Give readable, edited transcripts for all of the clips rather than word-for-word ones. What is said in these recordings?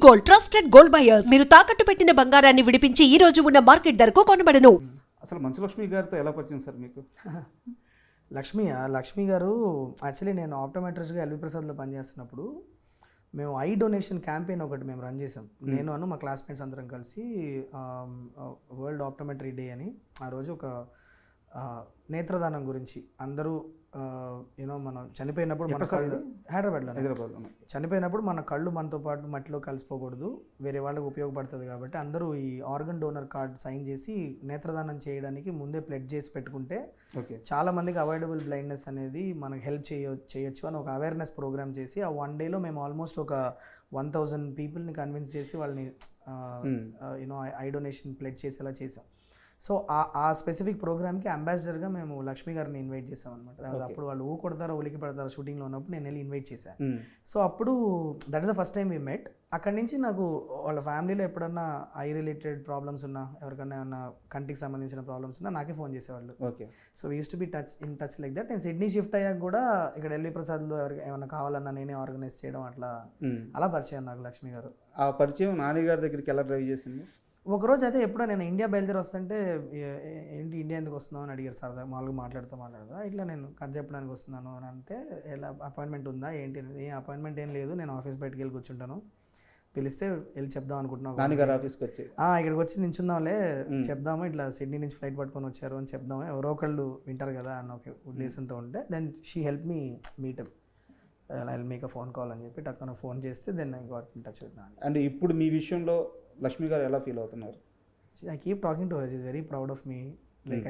Gold, trusted gold buyers. మీరు తాకట్టు పెట్టిన బంగారాన్ని విడిపించి ఈ రోజు ఉన్న మార్కెట్ ధరకు కొనబడను. అసలు మంచు లక్ష్మి గారితో ఎలా పరిచయం సార్ మీకు? లక్ష్మి గారు యాక్చువల్లీ నేను ఆప్టోమెట్రిస్ట్గా ఎల్వి ప్రసాద్లో పనిచేస్తున్నప్పుడు మేము ఐ డొనేషన్ క్యాంపెయిన్ ఒకటి మేము రన్ చేసాం. నేను మా క్లాస్మేట్స్ అందరం కలిసి వరల్డ్ ఆప్టోమెట్రీ డే అని ఆ రోజు ఒక నేత్రదానం గురించి అందరూ యూనో మనం చనిపోయినప్పుడు మన కళ్ళు హైదరాబాద్లో చనిపోయినప్పుడు మన కళ్ళు మనతో పాటు మట్టిలో కలిసిపోకూడదు, వేరే వాళ్ళకి ఉపయోగపడుతుంది కాబట్టి అందరూ ఈ ఆర్గన్ డోనర్ కార్డ్ సైన్ చేసి నేత్రదానం చేయడానికి ముందే ప్లెడ్జ్ చేసి పెట్టుకుంటే చాలా మందికి అవాయిడబుల్ బ్లైండ్నెస్ అనేది మనకు హెల్ప్ చేయొచ్చు అని ఒక అవేర్నెస్ ప్రోగ్రామ్ చేసి ఆ 1 డేలో మేము ఆల్మోస్ట్ ఒక 1000 పీపుల్ని కన్విన్స్ చేసి వాళ్ళని యూనో ఐ డొనేషన్ ప్లెడ్జ్ చేసేలా చేసాం. సో ఆ స్పెసిఫిక్ ప్రోగ్రామ్కి అంబాసిడర్గా మేము లక్ష్మి గారిని ఇన్వైట్ చేసాం అనమాట. అప్పుడు వాళ్ళు కొడతారో ఉలికి పడతారో షూటింగ్లో ఉన్నప్పుడు నేను వెళ్ళి ఇన్వైట్ చేశాను. సో అప్పుడు that is the first time we met. అక్కడి నుంచి నాకు వాళ్ళ ఫ్యామిలీలో ఎప్పుడన్నా ఐ రిలేటెడ్ ప్రాబ్లమ్స్ ఉన్నా, ఎవరికన్నా ఏమన్నా కంటికి సంబంధించిన ప్రాబ్లమ్స్ ఉన్నా నాకే ఫోన్ చేసేవాళ్ళు. So we use to be in touch like that. నేను సిడ్నీ షిఫ్ట్ అయ్యాక కూడా ఇక్కడ ఎల్వి ప్రసాద్లో ఎవరికి ఏమన్నా కావాలన్నా నేనే ఆర్గనైజ్ చేయడం అలా పరిచయం నాకు లక్ష్మి గారు. ఆ పరిచయం నాని గారి దగ్గరికి ఎలా డ్రైవ్ చేసింది? ఒకరోజు అయితే ఎప్పుడో నేను ఇండియా బయలుదేరి వస్తుంటే ఏంటి ఇండియా ఎందుకు వస్తున్నావు అని అడిగారు సార్. మామూలుగా మాట్లాడతా ఇట్లా నేను కథ చెప్పడానికి వస్తున్నాను అని అంటే, ఎలా అపాయింట్మెంట్ ఉందా ఏంటి? ఏ అపాయింట్మెంట్ ఏం లేదు, నేను ఆఫీస్ బయటకు వెళ్ళి కూర్చుంటాను, పిలిస్తే వెళ్ళి చెప్దాం అనుకుంటున్నాను. నాన్నగారు ఆఫీస్కి వచ్చి ఇక్కడికి వచ్చి నించుందాంలే, చెప్దాము ఇట్లా సిడ్నీ నుంచి ఫ్లైట్ పట్టుకొని వచ్చారు అని చెప్దాము, ఎవరో ఒకళ్ళు వింటారు కదా అన్న ఒక ఉద్దేశంతో ఉంటే then she help me meet up, I will make a phone call అని చెప్పి టక్కున ఫోన్ చేస్తే then I got in touch with Nani. And ఇప్పుడు మీ విషయంలో లక్ష్మి గారు ఎలా ఫీల్ అవుతున్నారు? I keep talking to her. She's very proud of me. Like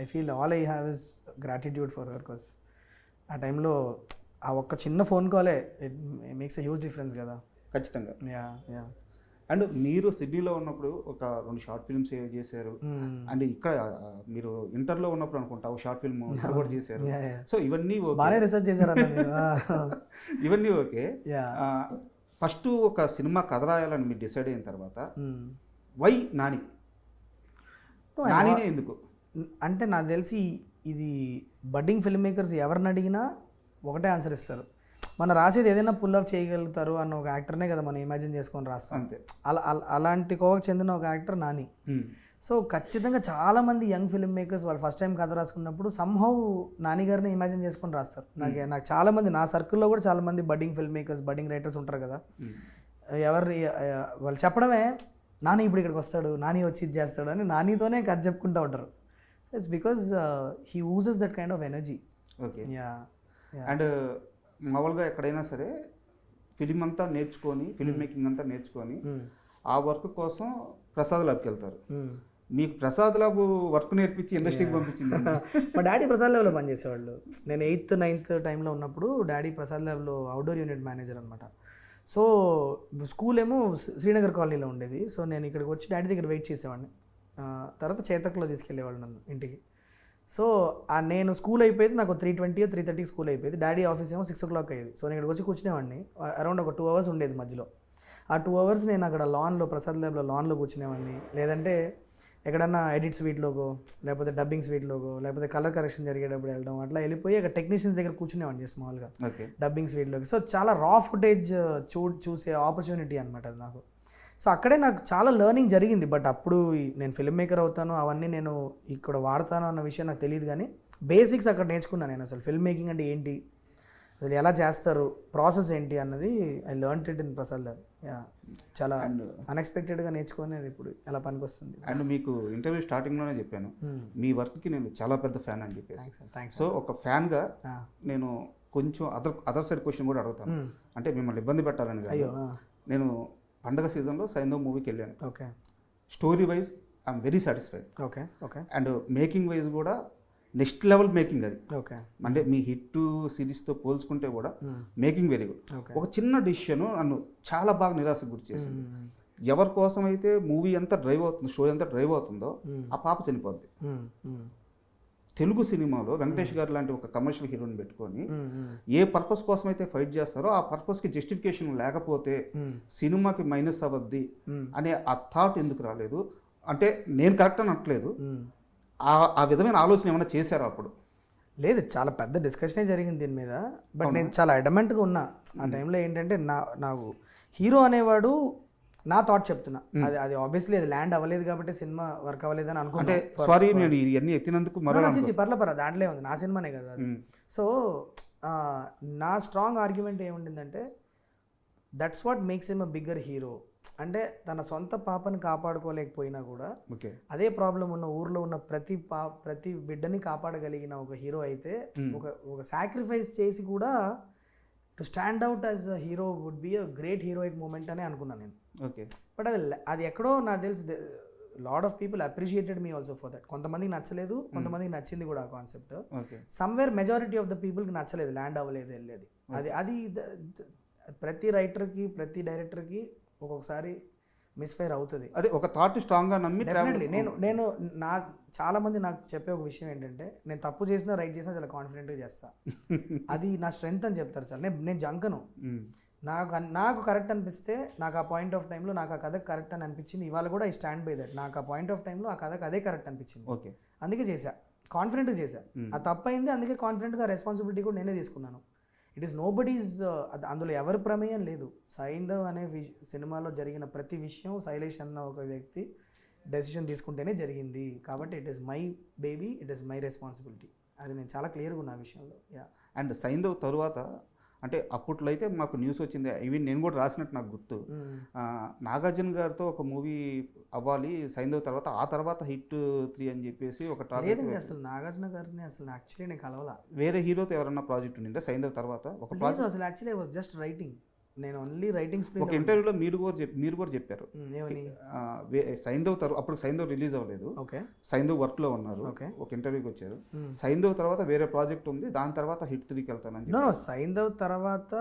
I feel all I have is gratitude for her because ఆ టైంలో ఆ ఒక్క చిన్న ఫోన్ కాలే it makes a huge difference కదా. ఖచ్చితంగా. యా అండ్ మీరు సిడ్నీలో ఉన్నప్పుడు ఒక 2 షార్ట్ ఫిల్మ్స్ చేశారు. అండ్ ఇక్కడ మీరు ఇంటర్లో ఉన్నప్పుడు అనుకుంటా ఒక షార్ట్ ఫిల్మ్ కూడా చేశారు. సో ఇవన్నీ బాగానే రిసర్చ్ చేశారు. ఇవన్నీ ఓకే. ఫస్ట్ ఒక సినిమా కథ రాయాలని మీరు డిసైడ్ అయిన తర్వాత వై నానినే ఎందుకు? అంటే నాకు తెలిసి ఇది బడ్డింగ్ ఫిల్మ్ మేకర్స్ ఎవరిని అడిగినా ఒకటే ఆన్సర్ ఇస్తారు, మనం రాసేది ఏదైనా పుల్ ఆఫ్ చేయగలుగుతారు అన్న ఒక యాక్టర్నే కదా మనం ఇమాజిన్ చేసుకొని రాస్తాం. అంతే. అలాంటి కోవకు చెందిన ఒక యాక్టర్ నాని. సో ఖచ్చితంగా చాలామంది యంగ్ ఫిల్మ్ మేకర్స్ వాళ్ళు ఫస్ట్ టైం కథ రాసుకున్నప్పుడు సంహౌ నాని గారిని ఇమాజిన్ చేసుకొని రాస్తారు. నాకు చాలామంది నా సర్కిల్లో కూడా చాలామంది budding film makers, budding writers ఉంటారు కదా, వాళ్ళు చెప్పడమే నాని ఇప్పుడు ఇక్కడికి వస్తాడు, నాని వచ్చి ఇది చేస్తాడు అని నానితోనే కథ చెప్పుకుంటూ ఉంటారు. It's because he uses that kind of energy. Okay. And మామూలుగా ఎక్కడైనా సరే ఫిలిం అంతా నేర్చుకొని, ఫిలిం మేకింగ్ అంతా నేర్చుకొని ఆ వర్క్ కోసం ప్రసాద్ ల్యాబ్కి వెళ్తారు. మీకు ప్రసాద్ ల్యాబ్ వర్క్ నేర్పించి ఇండస్ట్రీకి పంపించింది. మా డాడీ ప్రసాద్ ల్యాబ్లో పనిచేసేవాళ్ళు. నేను 8th 9th టైంలో ఉన్నప్పుడు డాడీ ప్రసాద్ ల్యాబ్లో అవుట్డోర్ యూనిట్ మేనేజర్ అనమాట. సో స్కూల్ ఏమో శ్రీనగర్ కాలనీలో ఉండేది. సో నేను ఇక్కడికి వచ్చి డాడీ దగ్గర వెయిట్ చేసేవాడిని. తర్వాత చేతక్లో తీసుకెళ్ళేవాళ్ళు నన్ను ఇంటికి. సో నేను స్కూల్ అయిపోయేది నాకు 3:20 3:30 స్కూల్ అయిపోయేది. డాడీ ఆఫీస్ ఏమో 6 o'clock అయ్యేది. సో నేను ఇక్కడికి వచ్చి కూర్చునేవాడిని. అరౌండ్ ఒక 2 hours ఉండేది మధ్యలో. ఆ 2 hours నేను అక్కడ లాన్లో, ప్రసాద్ ల్యాబ్లో లాన్లో కూర్చునేవాడిని. లేదంటే ఎక్కడన్నా ఎడిట్ స్వీట్లోగో, లేకపోతే డబ్బింగ్ స్వీట్లోగో, లేకపోతే కలర్ కరెక్షన్ జరిగేటప్పుడు వెళ్ళడం, అట్లా వెళ్ళిపోయి అక్కడ టెక్నీషియన్స్ దగ్గర కూర్చునేవాడిని స్మాల్గా డబ్బింగ్ స్వీట్లోకి. సో చాలా రా ఫుటేజ్ చూసే ఆపర్చునిటీ అనమాట అది నాకు. సో అక్కడే నాకు చాలా లెర్నింగ్ జరిగింది. బట్ అప్పుడు నేను ఫిల్మ్ మేకర్ అవుతాను, అవన్నీ నేను ఇక్కడ వాడతాను అన్న విషయం నాకు తెలియదు. కానీ బేసిక్స్ అక్కడ నేర్చుకున్నాను నేను. అసలు ఫిల్మ్ మేకింగ్ అంటే ఏంటి, అసలు ఎలా చేస్తారు, ప్రాసెస్ ఏంటి అన్నది I learned it in Prasad lab. చాలా అన్ఎక్స్పెక్టెడ్గా నేర్చుకునేది ఇప్పుడు ఎలా పనికి వస్తుంది. అండ్ మీకు ఇంటర్వ్యూ స్టార్టింగ్లోనే చెప్పాను మీ వర్క్కి నేను చాలా పెద్ద ఫ్యాన్ అని చెప్పేసి. సో ఒక ఫ్యాన్గా నేను కొంచెం అదర్ సైడ్ క్వశ్చన్ కూడా అడుగుతాను. అంటే మిమ్మల్ని ఇబ్బంది పెట్టాలని కాదు. నేను పండగ సీజన్లో సైంధవ్ మూవీకి వెళ్ళాను. Okay. Story wise I'm very satisfied. Okay. Okay. And making wise కూడా నెక్స్ట్ లెవెల్ మేకింగ్ అది. ఓకే. అంటే మీ హిట్ సిరీస్తో పోల్చుకుంటే కూడా మేకింగ్ వెరీ గుడ్. ఒక చిన్న డిసిషన్ నన్ను చాలా బాగా నిరాశకు గురి చేసింది. ఎవరి కోసం అయితే మూవీ అంతా డ్రైవ్ అవుతుందో, స్టోరీ అంతా డ్రైవ్ అవుతుందో ఆ పాప చనిపోద్ది. తెలుగు సినిమాలో వెంకటేష్ గారు లాంటి ఒక కమర్షియల్ హీరోని పెట్టుకొని ఏ పర్పస్ కోసం అయితే ఫైట్ చేస్తారో ఆ పర్పస్కి జస్టిఫికేషన్ లేకపోతే సినిమాకి మైనస్ అవ్వద్ది అనే ఆ థాట్ ఎందుకు రాలేదు? అంటే నేను కరెక్ట్ అని అనట్లేదు, ఆ విధమైన ఆలోచన ఏమైనా చేశారా అప్పుడు? లేదు, చాలా పెద్ద డిస్కషనే జరిగింది దీని మీద. బట్ నేను చాలా అడమెంట్గా ఉన్నా ఆ టైంలో. ఏంటంటే నాకు హీరో అనేవాడు నా థాట్ చెప్తున్నా. అది అది ఆబ్వియస్లీ అది ల్యాండ్ అవ్వలేదు కాబట్టి సినిమా వర్క్ అవ్వలేదని అంటే అనుకుంటే సారీ నేను ఇవన్నీ ఎత్తినందుకు మరో పర్ల దాంట్లో ఉంది, నా సినిమానే కదా అది. సో నా స్ట్రాంగ్ ఆర్గ్యుమెంట్ ఏముంటుందంటే that's what makes him a bigger hero. అంటే తన సొంత పాపని కాపాడుకోలేకపోయినా కూడా ఓకే అదే ప్రాబ్లం ఉన్న ఊర్లో ఉన్న ప్రతి బిడ్డని కాపాడగలిగిన ఒక హీరో అయితే ఒక సాక్రిఫైస్ చేసి కూడా to stand out as a hero would be a great heroic moment అని అనుకున్నాను నేను. ఓకే బట్ అది ఎక్కడో నాకు తెలిసి lot of people appreciated me also for that. కొంతమందికి నచ్చలేదు, కొంతమందికి నచ్చింది కూడా ఆ concept. Okay somewhere majority of the పీపుల్కి నచ్చలేదు, ల్యాండ్ అవ్వలేదు, వెళ్ళేది. అది ప్రతి రైటర్కి ప్రతి డైరెక్టర్కి ఒక్కొక్కసారి మిస్ఫైర్ అవుతుంది. అదే ఒక థాట్ స్ట్రాంగ్గా నమ్మి డెఫినెట్లీ నేను చాలా మంది నాకు చెప్పే ఒక విషయం ఏంటంటే నేను తప్పు చేసినా రైట్ చేసినా చాలా కాన్ఫిడెంట్గా చేస్తా. అది నా స్ట్రెంగ్త్ అని చెప్తారు. చాలా నేను జంకను. నాకు కరెక్ట్ అనిపిస్తే నాకు ఆ పాయింట్ ఆఫ్ టైంలో నాకు ఆ కథ కరెక్ట్ అని అనిపించింది. ఇవాళ కూడా ఐ స్టాండ్ బై దట్. నాకు ఆ పాయింట్ ఆఫ్ టైంలో ఆ కథకు అదే కరెక్ట్ అనిపించింది. ఓకే అందుకే చేశా, కాన్ఫిడెంట్గా చేశా. ఆ తప్పు అయింది, అందుకే కాన్ఫిడెంట్గా రెస్పాన్సిబిలిటీ కూడా నేనే తీసుకున్నాను. ఇట్ ఈస్ నో బడీస్, అందులో ఎవరి ప్రమేయం లేదు. సైంధవ్ అనే సినిమాలో జరిగిన ప్రతి విషయం శైలేష్ అన్న ఒక వ్యక్తి డెసిషన్ తీసుకుంటేనే జరిగింది. కాబట్టి it is my baby, it is my responsibility. అది నేను చాలా క్లియర్గా ఉన్న విషయంలో. యా. అండ్ సైంధవ్ తరువాత అంటే అప్పట్లో అయితే మాకు న్యూస్ వచ్చింది, ఈవెన్ నేను కూడా రాసినట్టు నాకు గుర్తు, నాగార్జున గారితో ఒక మూవీ అవ్వాలి సైంధవ్ తర్వాత, ఆ తర్వాత హిట్ 3 అని చెప్పేసి ఒక టాపిక్. లేదండి, అసలు నాగార్జున గారిని అసలు యాక్చువల్లీ నేను కలవాలా. వేరే హీరోతో ఎవరన్నా ప్రాజెక్ట్ ఉండిందా సైంధవ్ తర్వాత? ఒక ప్రాజెక్ట్ అసలు యాక్చువల్లీ వాజ్ జస్ట్ రైటింగ్. నేను ఓన్లీ రైటింగ్ స్పీడ్. ఒక ఇంటర్వ్యూలో మీరు కూడా చెప్పారు ఏమని, సైంధవ్ అప్పుడు సైంధవ్ రిలీజ్ అవ్వలేదు, ఓకే సైంధవ్ వర్క్లో ఉన్నారు, ఓకే ఒక ఇంటర్వ్యూకి వచ్చారు, సైంధవ్ తర్వాత వేరే ప్రాజెక్ట్ ఉంది, దాని తర్వాత హిట్ 3కి వెళ్తానని. నో సైంధవ్ తర్వాత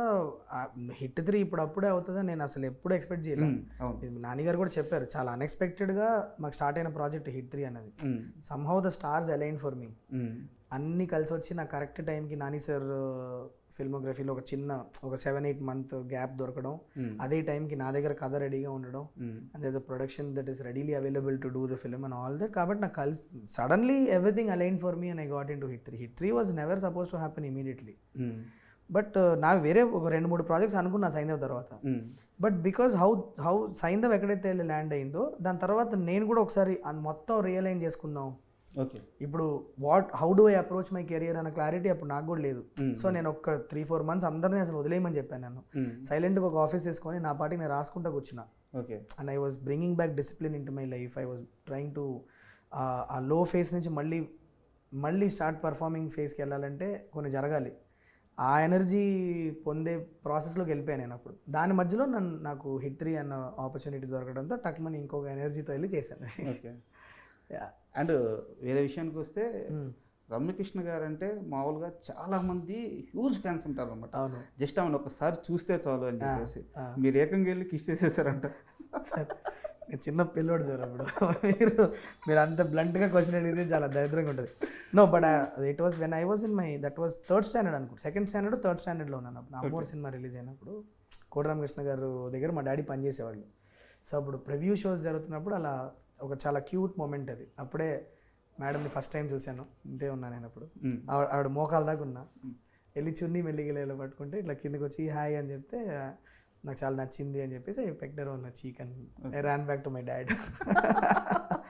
హిట్ 3 ఇప్పుడు అప్పుడే అవుతుందని నేను అసలు ఎప్పుడు ఎక్స్పెక్ట్ చేయలేదు. నాన్నగారు కూడా చెప్పారు, చాలా అన్ఎక్స్పెక్టెడ్గా మాకు స్టార్ట్ అయిన ప్రాజెక్ట్ హిట్ 3 అనేది. Somehow the stars align for మీ. అన్నీ కలిసి వచ్చి నా కరెక్ట్ టైంకి నాని సార్ ఫిల్మోగ్రఫీలో ఒక 7-8 మంత్ గ్యాప్ దొరకడం, అదే టైంకి నా దగ్గర కథ రెడీగా ఉండడం, and there is a production that is readily available to do the film and all that. కాబట్టి నాకు కలిసి suddenly everything align for me and I got into Hit 3. Hit 3 was never suppose to happen immediately. But నా వేరే ఒక 2-3 projects అనుకున్నా సైంధవ్ తర్వాత. But because how Saindhav ఎక్కడైతే land అయిందో దాని తర్వాత నేను కూడా ఒకసారి మొత్తం రియలైజ్ చేసుకుందాం. ఓకే ఇప్పుడు how do I approach my career అన్న క్లారిటీ అప్పుడు నాకు కూడా లేదు. సో నేను ఒక 3-4 మంత్స్ అందరినీ అసలు వదిలేయమని చెప్పాను. నేను సైలెంట్గా ఒక ఆఫీస్ వేసుకొని నా పాటికి నేను రాసుకుంటూ కూర్చున్నా. Okay and I was bringing back discipline in to my life. I was trying to ఆ లో ఫేస్ నుంచి మళ్ళీ స్టార్ట్ పర్ఫార్మింగ్ ఫేస్కి వెళ్ళాలంటే కొన్ని జరగాలి. ఆ ఎనర్జీ పొందే ప్రాసెస్లోకి వెళ్ళిపోయాను నేను అప్పుడు. దాని మధ్యలో నాకు హిట్ 3 అన్న ఆపర్చునిటీ దొరకడంతో టక్మని ఇంకొక ఎనర్జీతో వెళ్ళి చేశాను. ఓకే. అండ్ వేరే విషయానికి వస్తే రమ్యకృష్ణ గారు అంటే మామూలుగా చాలా మంది హ్యూజ్ ఫ్యాన్స్ ఉంటారు అనమాట. జస్ట్ ఆమెను ఒకసారి చూస్తే చాలు అని చెప్పేసి మీరు ఏకంగా వెళ్ళి కిస్ చేసేసారంట. సార్ నేను చిన్న పిల్లోడు సార్ అప్పుడు. మీరు అంత బ్లంట్గా క్వశ్చన్ అడిగితే చాలా దరిద్రంగా ఉంటుంది. No but it was when I was in that was 3rd standard అనుకుంటా, 2nd స్టాండర్డ్ 3rd స్టాండర్డ్లో ఉన్నాను అప్పుడు. అమ్మోర్ సినిమా రిలీజ్ అయినప్పుడు కోటరామకృష్ణ గారు దగ్గర మా డాడీ పనిచేసేవాళ్ళు. సో అప్పుడు ప్రివ్యూ షోస్ జరుగుతున్నప్పుడు అలా ఒక చాలా క్యూట్ మూమెంట్ అది. అప్పుడే మేడంని ఫస్ట్ టైం చూశాను, ఇంతే ఉన్నా నేను అప్పుడు. ఆవిడ మోకాల దాకా ఉన్నా, వెళ్ళి చున్నీ మెల్లిగిలేలో పట్టుకుంటే ఇట్లా కిందకి వచ్చి హాయ్ అని చెప్తే నాకు చాలా నచ్చింది అని చెప్పేసి I pecked her on my cheek and I ran back to my dad.